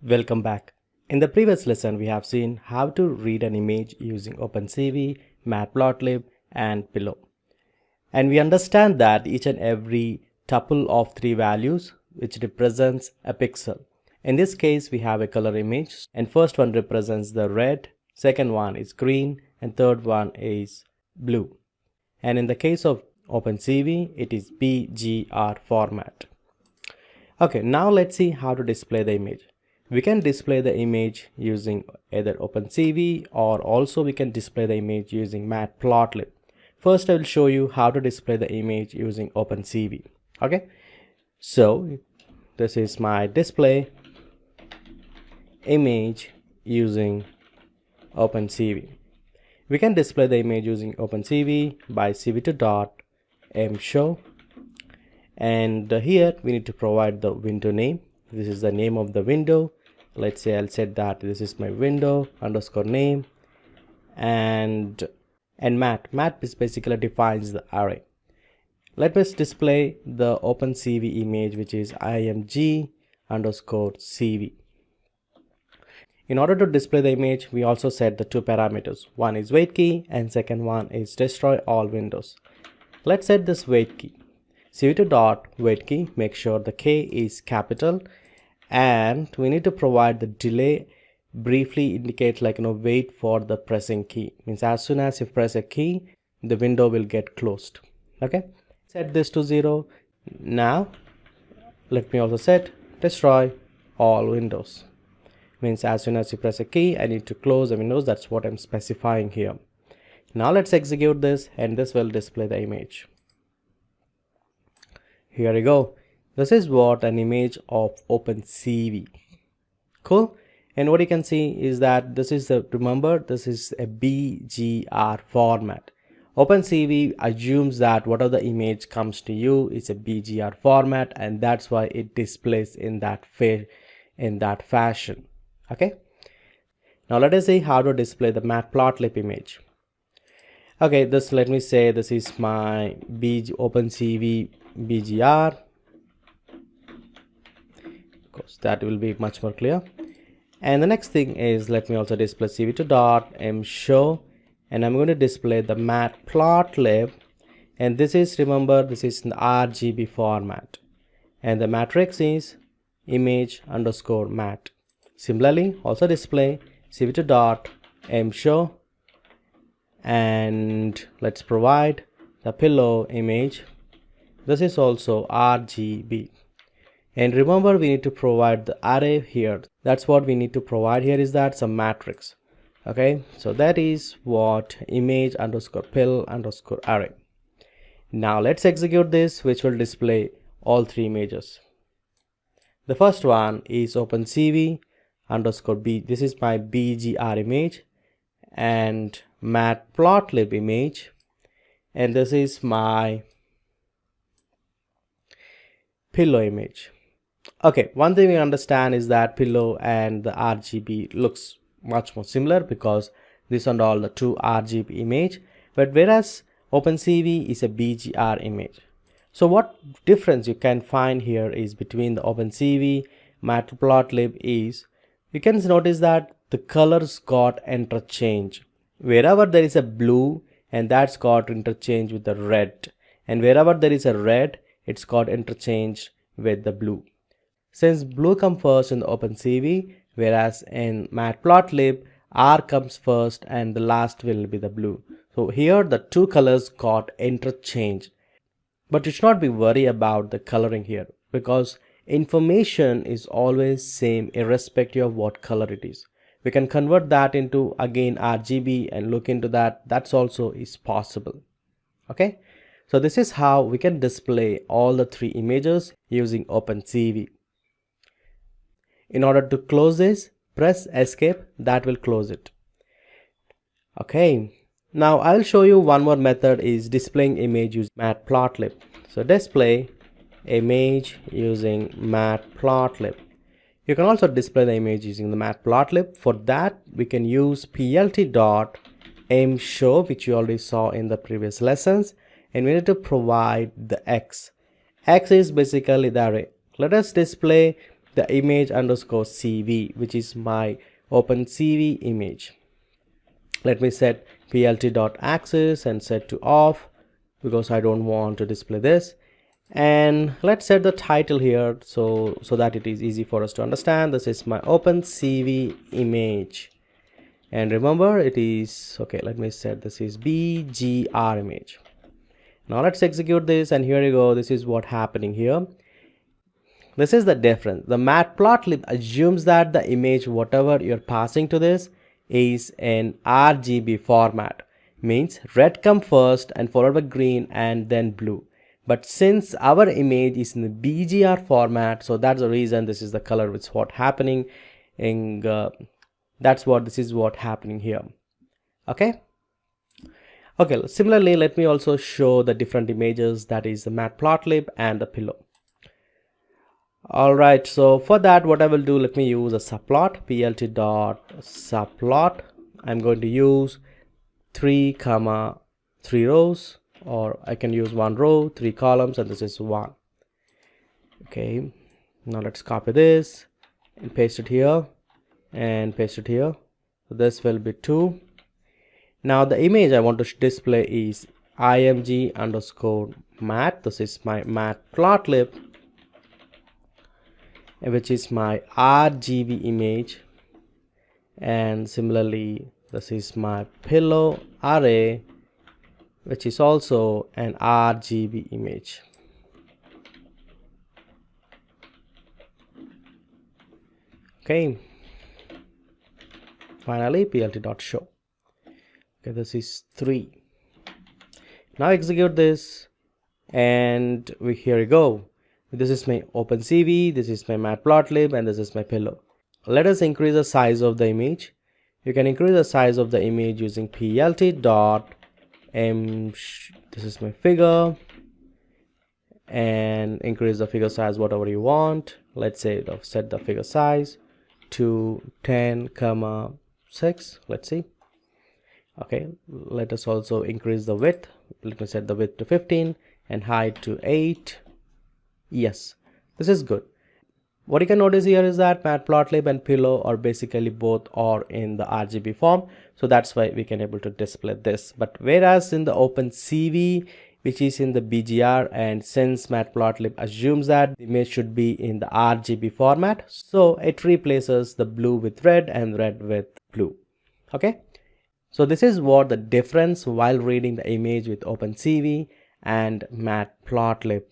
Welcome back. In the previous lesson, we have seen how to read an image using OpenCV, Matplotlib, and Pillow. And we understand that each and every tuple of three values which represents a pixel. In this case, we have a color image, and first one represents the red, second one is green, and third one is blue. And in the case of OpenCV, it is BGR format. Okay, now let's see how to display the image. We can display the image using either OpenCV or also we can display the image using Matplotlib. First, I will show you how to display the image using OpenCV. Okay, so this is my display image using OpenCV. We can display the image using OpenCV by cv2.mshow, and here we need to provide the window name. This is the name of the window. Let's say I'll set that this is my window underscore name, and mat is basically defines the array. Let us display the OpenCV image, which is img underscore cv. In order to display the image, we also set the two parameters. One is wait key and second one is destroy all windows. Let's set this wait key. cv2.wait key, make sure the k is capital, and we need to provide the delay briefly indicate wait for the pressing key. Means as soon as you press a key, the window will get closed. Okay, set this to 0. Now let me also set destroy all windows. Means as soon as you press a key, I need to close the windows. That's what I'm specifying here. Now let's execute this, and this will display the image. Here we go. This is what an image of OpenCV. Cool. And what you can see is that this is remember, this is a BGR format. OpenCV assumes that whatever the image comes to you is a BGR format, and that's why it displays in that fashion. Okay. Now let us see how to display the Matplotlib image. Okay, let me say this is my OpenCV BGR. Of course, that will be much more clear. And the next thing is, let me also display cv2.mshow, and I'm going to display the Matplotlib, and this is, remember, this is in the RGB format, and the matrix is image underscore mat. Similarly, also display cv2.mshow, and let's provide the pillow image. This is also RGB. And remember, we need to provide the array here. That's what we need to provide here, is that some matrix. Okay, so that is what image underscore pill underscore array. Now let's execute this, which will display all three images. The first one is OpenCV underscore b. This is my BGR image, and Matplotlib image, and this is my pillow image. Okay, one thing we understand is that pillow and the RGB looks much more similar because these are all the two RGB image, but whereas OpenCV is a BGR image. So what difference you can find here is between the OpenCV Matplotlib is, you can notice that the colors got interchanged. Wherever there is a blue, and that's got interchanged with the red, and wherever there is a red, it's got interchanged with the blue. Since blue comes first in the OpenCV, whereas in Matplotlib R comes first and the last will be the blue. So here the two colors got interchanged, but you should not be worried about the coloring here, because information is always same irrespective of what color it is. We can convert that into again RGB and look into that. That's also is possible. Okay, so this is how we can display all the three images using OpenCV. In order to close this, press escape. That will close it. Okay, now I'll show you one more method is displaying image using Matplotlib. So display image using Matplotlib. You can also display the image using the Matplotlib. For that, we can use plt.mshow, which you already saw in the previous lessons, and we need to provide the x. X is basically the array. Let us display the image underscore CV, which is my OpenCV image. Let me set plt.axis and set to off because I don't want to display this. And let's set the title here so that it is easy for us to understand. This is my OpenCV image, and remember it is okay. Let me set this is BGR image. Now let's execute this, and here you go. This is what happening here. This is the difference. The matplotlib assumes that the image whatever you're passing to this is an RGB format, means red come first and followed by green and then blue. But since our image is in the BGR format, so that's the reason this is the color with what happening, and this is what happening here. Okay. Similarly, let me also show the different images, that is the matplotlib and the pillow. Alright, so for that what I will do, let me use a subplot, plt.subplot. I'm going to use 3 rows, or I can use 1 row, 3 columns, and this is 1. Okay, now let's copy this and paste it here and paste it here. So this will be 2. Now the image I want to display is img underscore mat. This is my matplotlib, which is my RGB image, and similarly this is my pillow array, which is also an RGB image. Okay, finally plt.show. Okay, this is 3. Now execute this, and here we go. This is my OpenCV, this is my matplotlib, and this is my pillow. Let us increase the size of the image. You can increase the size of the image using plt.m. This is my figure, and increase the figure size whatever you want. Let's say set the figure size to 10,6. Let's see. Okay, let us also increase the width. Let me set the width to 15 and height to 8. Yes, this is good. What you can notice here is that matplotlib and pillow are basically both are in the RGB form, so that's why we can able to display this. But whereas in the OpenCV, which is in the BGR, and since matplotlib assumes that the image should be in the RGB format, so it replaces the blue with red and red with blue. Okay, so this is what the difference while reading the image with OpenCV and matplotlib.